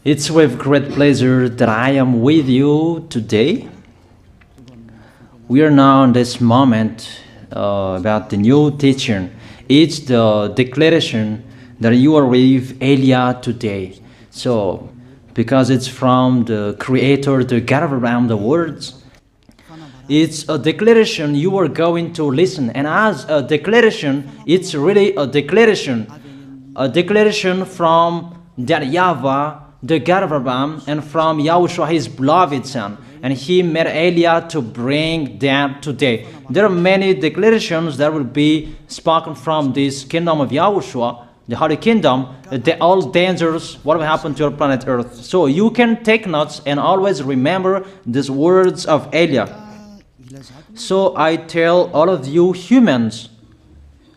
It's with great pleasure that I am with you today. We are now in this moment about the new teaching. It's the declaration that you are with Elia today. So, because it's from the Creator, the God of around the words, it's a declaration you are going to listen. And as a declaration, it's really a declaration from that YAHVAH, the God of Abraham, and from YAHOSHUAH, his beloved son. And he made Elia to bring them today. There are many declarations that will be spoken from this kingdom of YAHOSHUAH, the Holy Kingdom, all dangers, what will happen to your planet Earth. So you can take notes and always remember these words of Elia. So I tell all of you humans,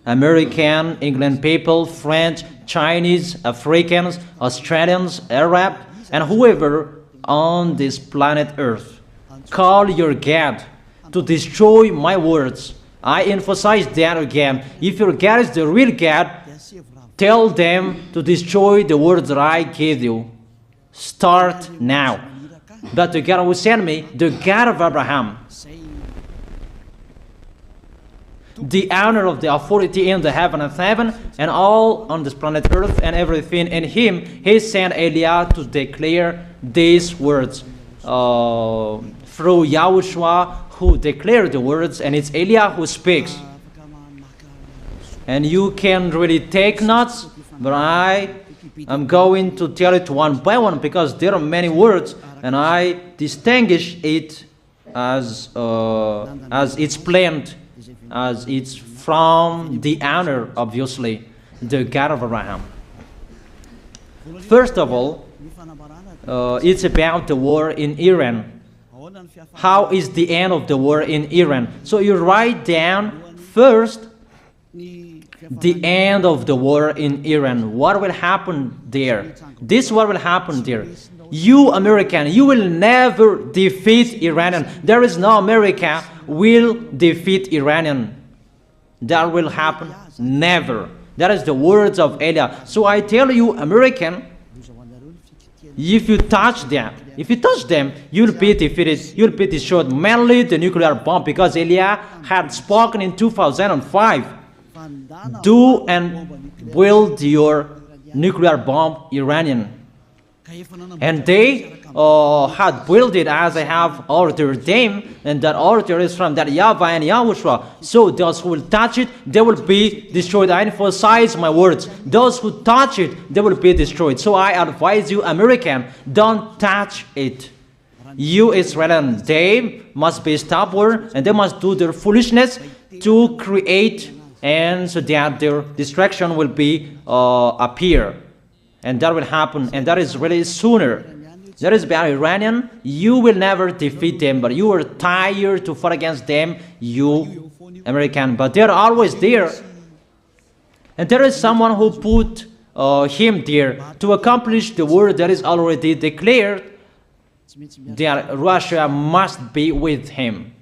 American, England people, French, Chinese, Africans, Australians, Arab, and whoever on this planet Earth, call your God to destroy my words. I emphasize that again. If your God is the real God, tell them to destroy the words that I gave you. Start now. But the God who sent me, the God of Abraham, the honor of the authority in the heaven and heaven, and all on this planet Earth and everything in him, he sent Elia to declare these words through YAHOSHUAH, who declared the words, and it's Elia who speaks. And you can really take notes, but I am going to tell it one by one because there are many words, and I distinguish it as it's planned, as it's from the honor, obviously, the God of Abraham. First of all, it's about the war in Iran. How is the end of the war in Iran? So you write down first the end of the war in Iran. What will happen there? This is what will happen there. You American, you will never defeat Iranian. There is no America will defeat Iranian. That will happen never. That is the words of Elia. So I tell you, American, if you touch them, you'll be defeated, you'll be destroyed. Mainly the nuclear bomb, because Elia had spoken in 2005. Do and build your nuclear bomb, Iranian. And they had built it as I have ordered them, and that order is from that YAHVAH and YAHOSHUAH. So those who will touch it, they will be destroyed. I emphasize my words. Those who touch it, they will be destroyed. So I advise you, American, don't touch it. You Israelis, they must be stubborn, and they must do their foolishness to create, and so that their destruction will be appear. And that will happen, and that is really sooner. That is about Iranian. You will never defeat them, but you are tired to fight against them, you American. But they are always there. And there is someone who put him there to accomplish the word that is already declared, that Russia must be with him.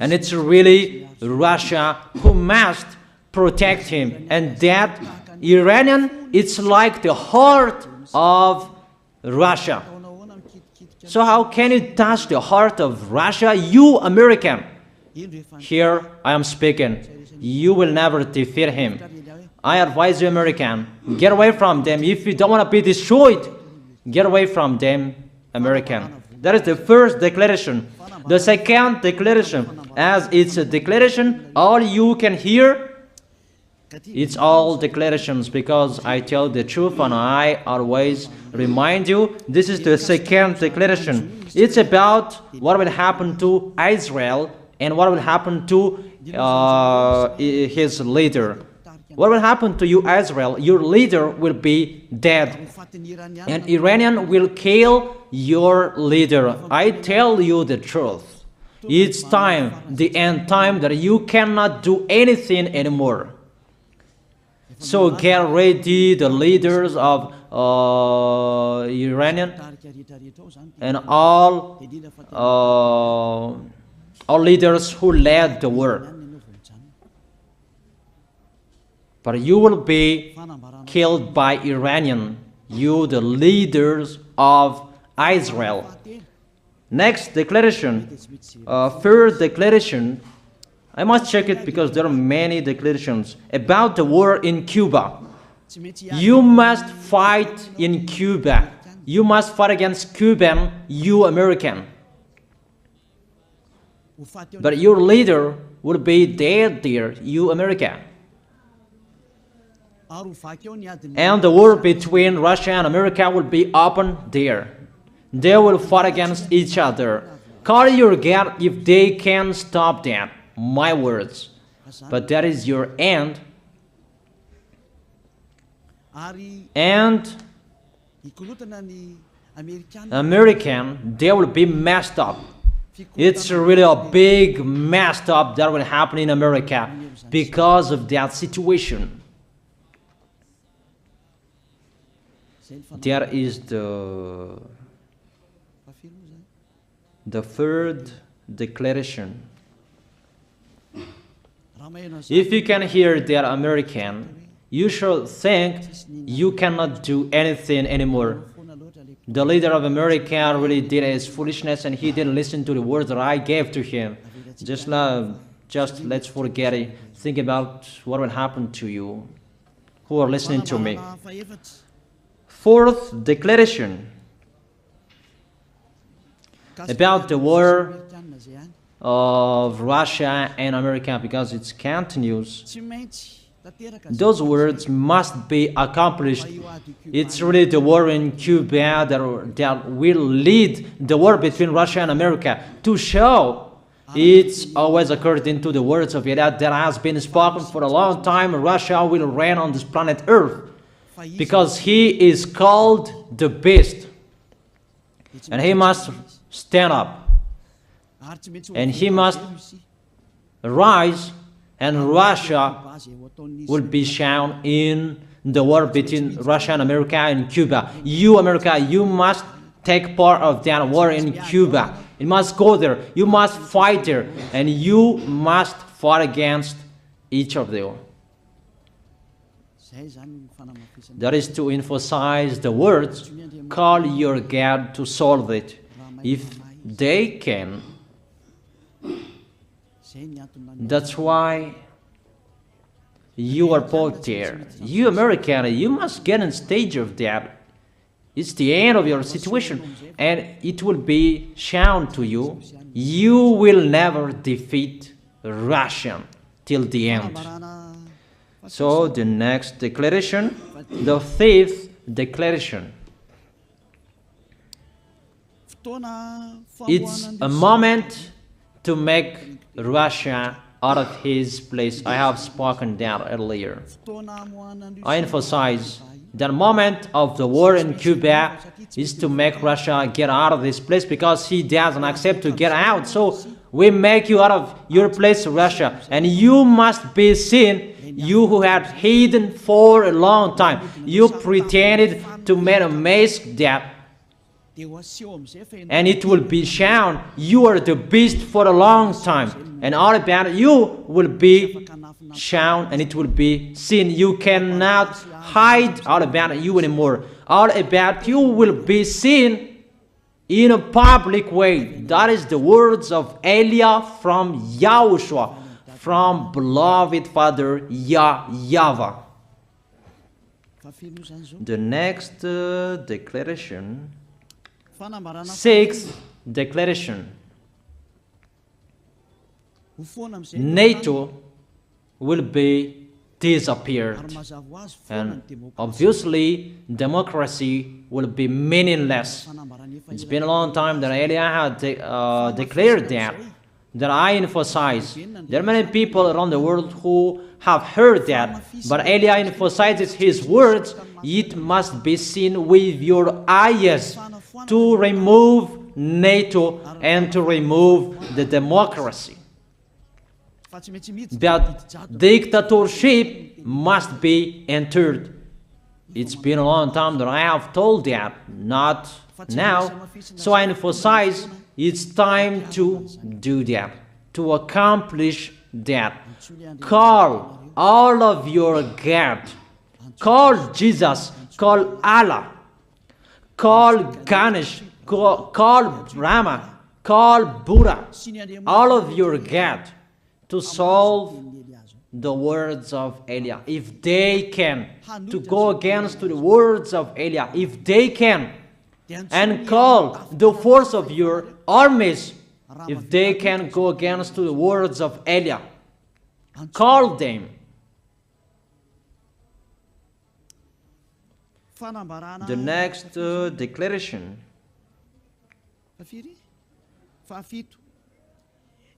And it's really Russia who must protect him. And that Iranian, it's like the heart of Russia. So how can you touch the heart of Russia? You American. Here I am speaking. You will never defeat him. I advise you, American, get away from them. If you don't want to be destroyed, get away from them, American. That is the first declaration. The second declaration, as it's a declaration, all you can hear, it's all declarations, because I tell the truth and I always remind you, this is the second declaration. It's about what will happen to Israel and what will happen to his leader. What will happen to you, Israel? Your leader will be dead, and Iranian will kill your leader. I tell you the truth. It's time, the end time, that you cannot do anything anymore. So get ready, the leaders of Iranian and all leaders who led the war. But you will be killed by Iranian. you the leaders of Israel. Next declaration, third declaration, I must check it because there are many declarations about the war in Cuba. You must fight in Cuba. You must fight against Cuban, you American. But your leader will be dead there, you America. And the war between Russia and America will be open there. They will fight against each other. Call your God if they can stop that. My words. But that is your end. And American, they will be messed up. It's really a big messed up that will happen in America because of that situation. That is the third declaration. If you can hear that American, you should think you cannot do anything anymore. The leader of America really did his foolishness and he didn't listen to the words that I gave to him. Just let's forget it. Think about what will happen to you who are listening to me. Fourth declaration about the war of Russia and America, because it continues. Those words must be accomplished. It's really the war in Cuba that will lead the war between Russia and America to show it's always according to the words of YAH that has been spoken for a long time. Russia will reign on this planet Earth because he is called the beast and he must stand up and he must rise, and Russia will be shown in the war between Russia and America and Cuba. You, America, you must take part of that war in Cuba. You must go there. You must fight there. And you must fight against each of them. That is to emphasize the words, call your God to solve it. If they can, that's why you are both there. You American, you must get in stage of that. It's the end of your situation and it will be shown to you. You will never defeat Russia till the end. So the next declaration, the fifth declaration. It's a moment to make Russia out of his place. I have spoken that earlier. I emphasize the moment of the war in Cuba is to make Russia get out of this place because he doesn't accept to get out. So we make you out of your place, Russia, and you must be seen, you who had hidden for a long time. You pretended to make a mask that, and it will be shown you are the beast for a long time, and all about you will be shown and it will be seen. You cannot hide all about you anymore. All about you will be seen in a public way. That is the words of Elia from YAHOSHUAH, from beloved Father YAHVAH. The next declaration, sixth declaration. NATO will be disappeared, and obviously democracy will be meaningless. It's been a long time that Elia had declared that I emphasize. There are many people around the world who have heard that, but Elia emphasizes his words. It must be seen with your eyes to remove NATO and to remove the democracy. That dictatorship must be entered. It's been a long time that I have told that, not now. So I emphasize it's time to do that, to accomplish that. Call all of your God. Call Jesus, call Allah, call Ganesh, call Brahma, call Buddha, all of your God, to solve the words of Eliah. If they can, to go against the words of Eliah, if they can, and call the force of your armies, if they can go against the words of Eliah, call them. The next declaration.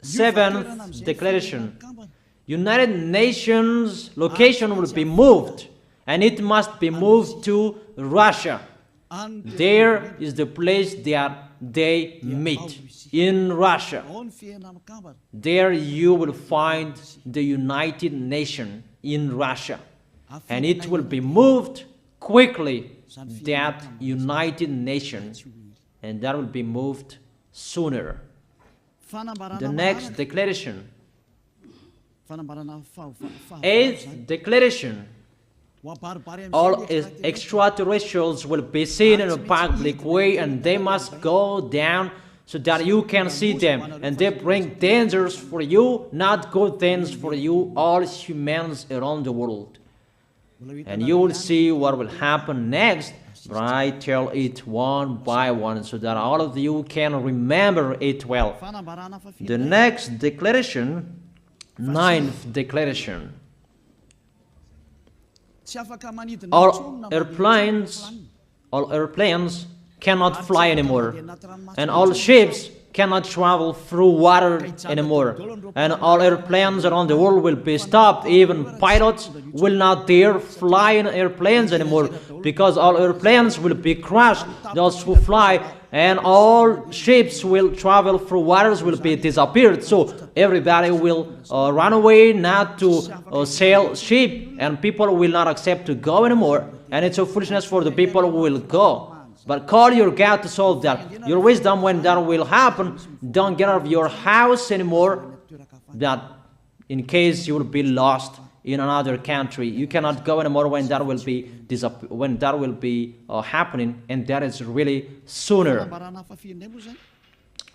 Seventh declaration. United Nations location will be moved, and it must be moved to Russia. There is the place that they meet, in Russia. There you will find the United Nations in Russia, and it will be moved quickly, that United Nations, and that will be moved sooner. The next declaration. Eighth declaration. All extraterrestrials will be seen in a public way, and they must go down so that you can see them, and they bring dangers for you, not good things for you, all humans around the world. And you will see what will happen next, but I tell it one by one so that all of you can remember it well. The next declaration, ninth declaration. All airplanes cannot fly anymore, and all ships cannot travel through water anymore, and all airplanes around the world will be stopped. Even pilots will not dare fly in airplanes anymore, because all airplanes will be crushed, those who fly, and all ships will travel through waters will be disappeared. So everybody will run away not to sail ship, and people will not accept to go anymore, and it's a foolishness for the people who will go. But call your God to solve that. Your wisdom when that will happen. Don't get out of your house anymore, that in case you will be lost in another country. You cannot go anymore when that will be happening, and that is really sooner.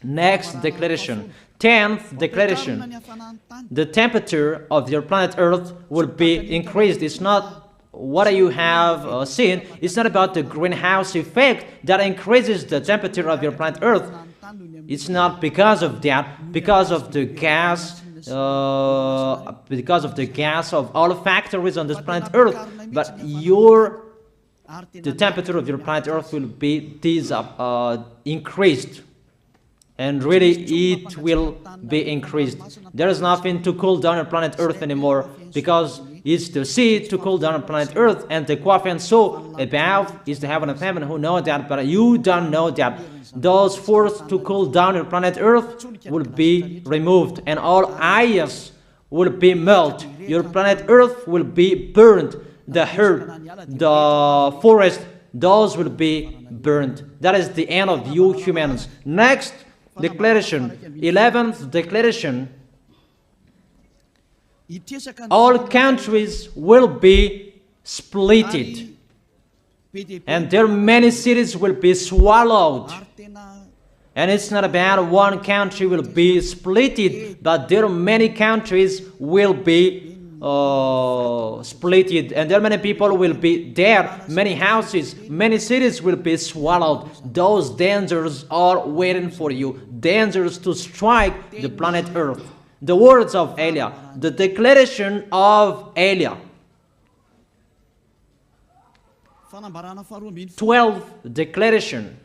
Next declaration. 10th declaration. The temperature of your planet Earth will be increased. It's not what you have seen. It's not about the greenhouse effect that increases the temperature of your planet Earth. It's not because of that, because of the gas, of all factories on this planet Earth. But the temperature of your planet Earth will be increased, and really it will be increased. There is nothing to cool down your planet Earth anymore, because it's the sea to cool down planet Earth, and the Quaff and so above is the heaven of heaven, who know that, but you don't know that. Those forces to cool down your planet Earth will be removed, and all ice will be melted. Your planet Earth will be burned. The herb, the forest, those will be burned. That is the end of you humans. Next declaration, 11th declaration. All countries will be splitted, and their many cities will be swallowed. And it's not about one country will be splitted, but there are many countries will be splitted, and there are many people will be dead, many houses, many cities will be swallowed. Those dangers are waiting for you, dangers to strike the planet Earth. The words of Eliah, the declaration of Eliah. 12th declaration.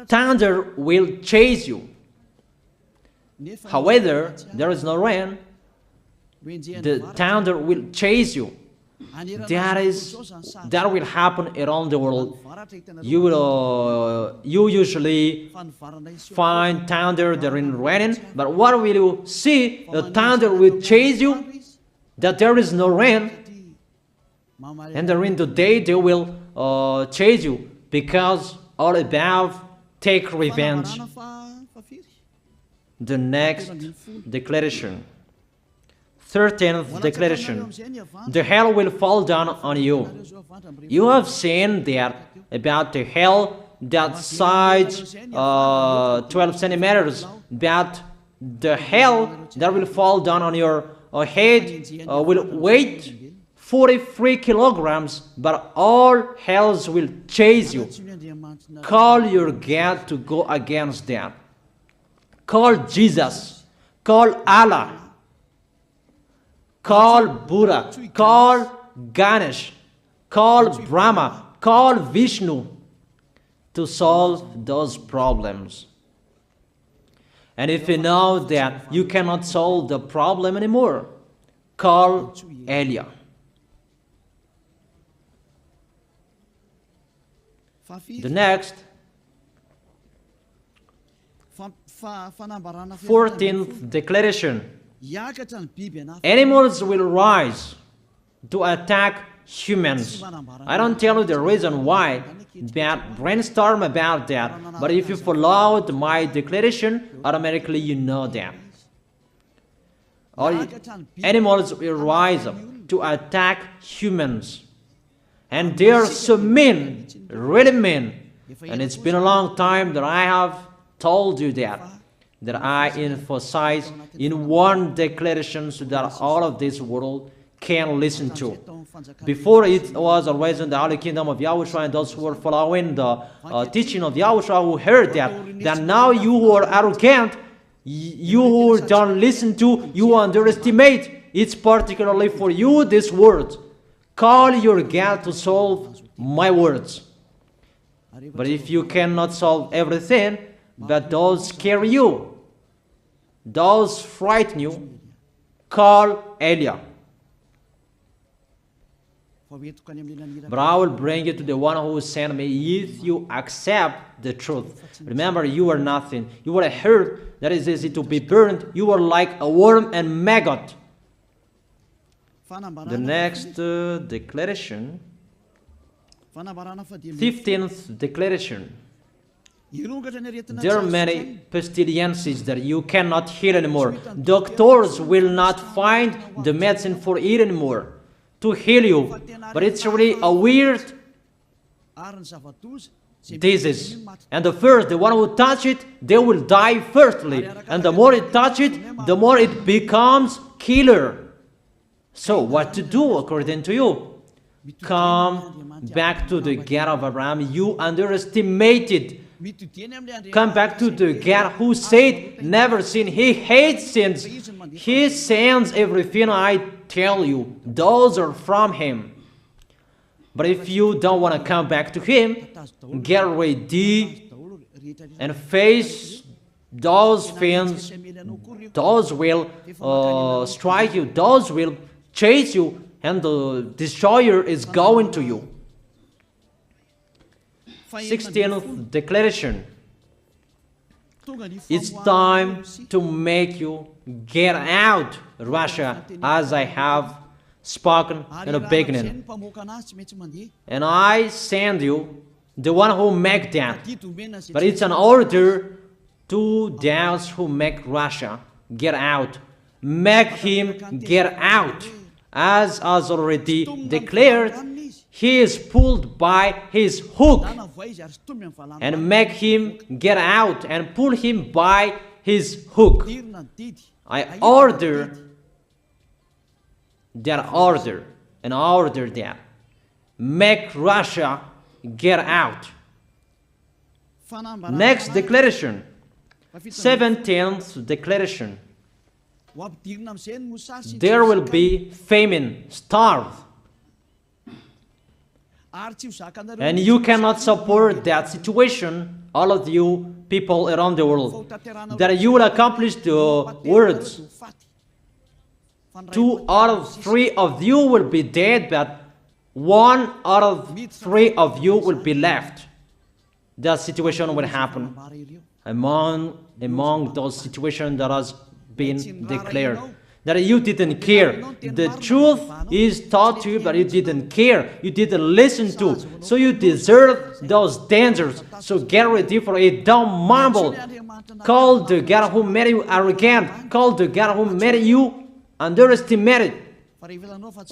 Thunder will chase you. However, there is no rain. The thunder will chase you. That will happen around the world. You usually find thunder during raining, but what will you see? The thunder will chase you, that there is no rain, and during the day they will chase you, because all above take revenge. The next declaration. 13th declaration. The hell will fall down on you. You have seen that about the hell that size 12 centimeters, that the hell that will fall down on your head will weigh 43 kilograms, but all hells will chase you. Call your God to go against that. Call Jesus. Call Allah. Call Buddha. Call Ganesh. Call Brahma. Call Vishnu to solve those problems. And if you know that you cannot solve the problem anymore, call YAH. The next, 14th declaration. Animals will rise to attack humans. I don't tell you the reason why, that brainstorm about that, but if you followed my declaration, automatically you know that. All animals will rise up to attack humans. And they are so mean, really mean. And it's been a long time that I have told you that I emphasize in one declaration so that all of this world can listen to. Before it was always in the Holy Kingdom of YAHOSHUAH, and those who were following the teaching of YAHOSHUAH who heard that now you who are arrogant, you who don't listen to, you underestimate. It's particularly for you, this word. Call your God to solve my words. But if you cannot solve everything, but those scare you, those frighten you, call YAH. But I will bring you to the one who sent me if you accept the truth. Remember, you are nothing. You are a herb that is easy to be burned. You are like a worm and maggot. The next declaration, 15th declaration. There are many pestilences that you cannot heal anymore. Doctors will not find the medicine for it anymore to heal you. But it's really a weird disease. And the one who touch it, they will die firstly. And the more it touch it, the more it becomes killer. So what to do according to you? Come back to the God of Abraham. You underestimated. Come back to the God who said, never sin. He hates sins. He sends everything I tell you. Those are from Him. But if you don't want to come back to Him, get ready and face those things. Those will strike you. Those will chase you, and the destroyer is going to you. 16th declaration. It's time to make you get out, Russia, as I have spoken in the beginning. And I send you the one who make that. But it's an order to those who make Russia get out. Make him get out. As already declared, he is pulled by his hook. And make him get out and pull him by his hook. I order that order and order that. Make Russia get out. Next declaration. 17th declaration. There will be famine, starve. And you cannot support that situation, all of you people around the world, that you will accomplish the words. 2 out of 3 of you will be dead, but 1 out of 3 of you will be left. That situation will happen among those situations that has been declared. That you didn't care. The truth is taught to you, but you didn't care. You didn't listen to. So you deserve those dangers. So get ready for it. Don't mumble. Call the God who made you arrogant. Call the God who made you underestimate it.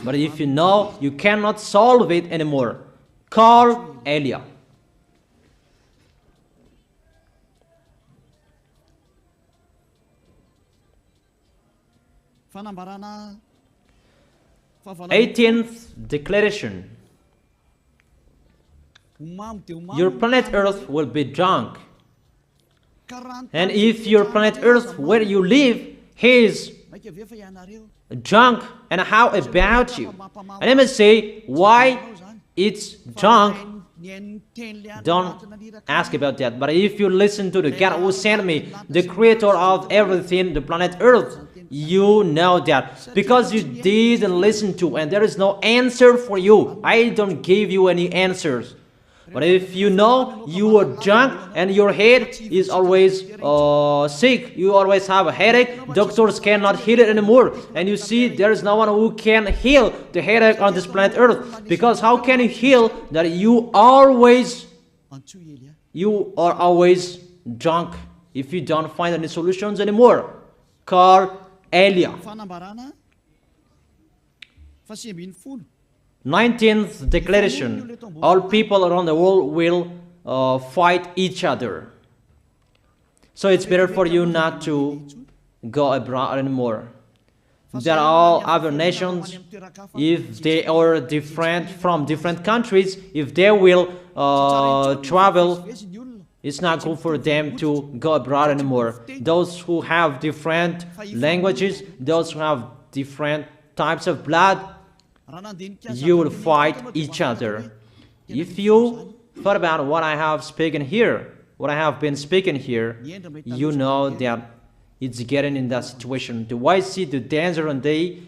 But if you know you cannot solve it anymore, call Eliah. Eighteenth declaration. Your planet Earth will be drunk. And if your planet Earth where you live is drunk, and how about you? And let me say why it's drunk. Don't ask about that. But if you listen to the God who sent me, the creator of everything, the planet Earth, you know that. Because you didn't listen to, and there is no answer for you. I don't give you any answers. But if you know you are drunk and your head is always sick, you always have a headache, doctors cannot heal it anymore. And you see there is no one who can heal the headache on this planet Earth. Because how can you heal that you are always drunk if you don't find any solutions anymore? Call Eliah. 19th declaration. All people around the world will fight each other. So it's better for you not to go abroad anymore. There are all other nations, if they are different from different countries, if they will travel, it's not good for them to go abroad anymore. Those who have different languages, those who have different types of blood, you will fight each other. If you thought about what I have spoken here, what I have been speaking here, you know that it's getting in that situation. The wise see the danger and they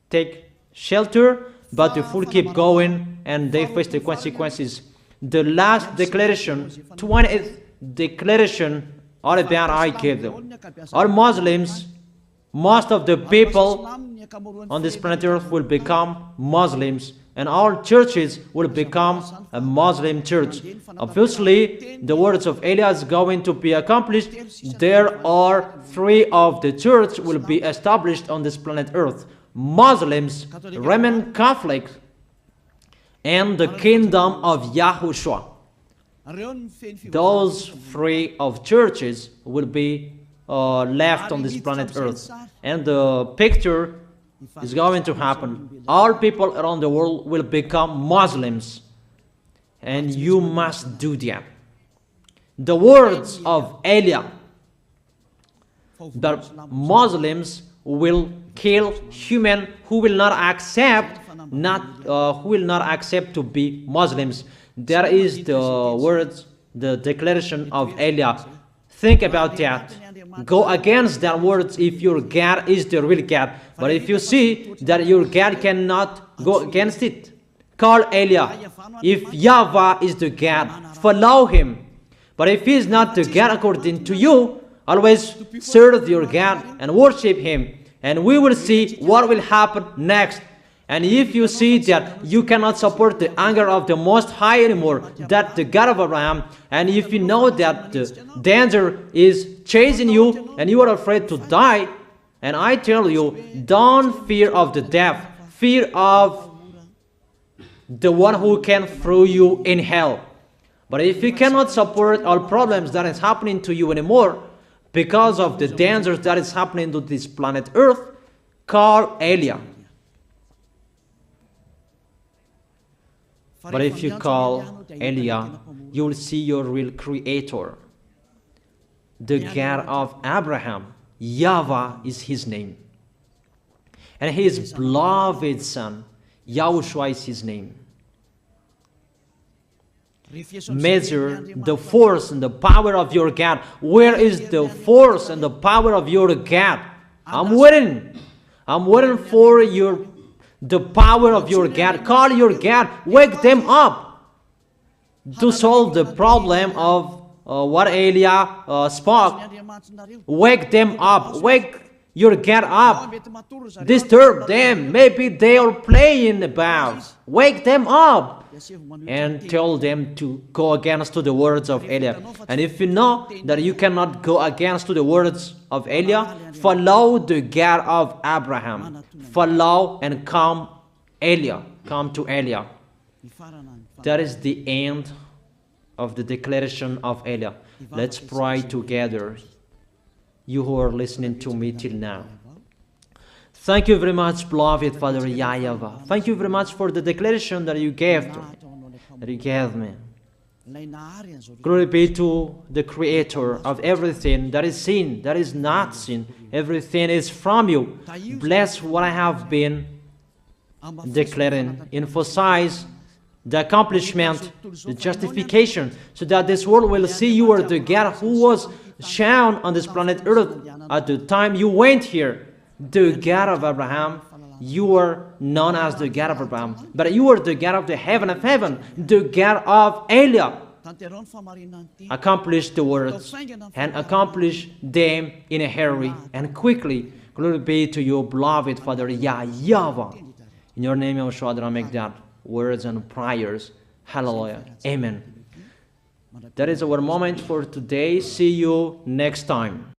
take shelter, but the fool keep going and they face the consequences. The last declaration, 20th declaration, all about I gave them. All Muslims, most of the people on this planet Earth will become Muslims, and all churches will become a Muslim church. Obviously, the words of Eliah is going to be accomplished. There are 3 of the church will be established on this planet Earth: Muslims, Roman Catholics, and the kingdom of YAHOSHUAH. Those 3 of churches will be left on this planet Earth, and the picture is going to happen. All people around the world will become Muslims, and you must do that. The words of Eliah, that Muslims will kill human who will not accept to be Muslims. That is the words, the declaration of Eliah. Think about that. Go against that words if your God is the real God. But if you see that your God cannot go against it, call Eliah. If YAHVAH is the God, follow him. But if he is not the God according to you, always serve your God and worship him. And we will see what will happen next. And if you see that you cannot support the anger of the Most High anymore, that the God of Abraham, and if you know that the danger is chasing you and you are afraid to die, and I tell you, don't fear of the death, fear of the one who can throw you in hell. But if you cannot support all problems that is happening to you anymore, because of the dangers that is happening to this planet Earth, call Eliah. But if you call Eliah, you will see your real creator, the God of Abraham. YAHVAH is his name. And his beloved son, YAHOSHUAH is his name. Measure the force and the power of your God. Where is the force and the power of your God? I'm waiting. I'm waiting for the power of your God. Call your God. Wake them up to solve the problem of what Eliah spoke. Wake them up. Wake your God up. Disturb them. Maybe they are playing about. Wake them up. and tell them to go against to the words of Eliah. And if you know that you cannot go against to the words of Eliah, follow the God of Abraham. Follow and come Eliah. Come to Eliah. That is the end of the declaration of Eliah. Let's pray together, you who are listening to me till now. Thank you very much, beloved Father YAHVAH. Thank you very much for the declaration that you gave to me, that you gave me. Glory be to the Creator of everything that is seen, that is not seen. Everything is from you. Bless what I have been declaring. Emphasize the accomplishment, the justification, so that this world will see you are the God who was shown on this planet Earth at the time you went here. The God of Abraham, you are known as the God of Abraham, but you are the God of the heaven of heaven, the God of Eliah. Accomplish the words and accomplish them in a hurry and quickly. Glory be to you, beloved Father YAHVAH. In your name, YAHOSHUAH, I make that words and prayers. Hallelujah. Amen. That is our moment for today. See you next time.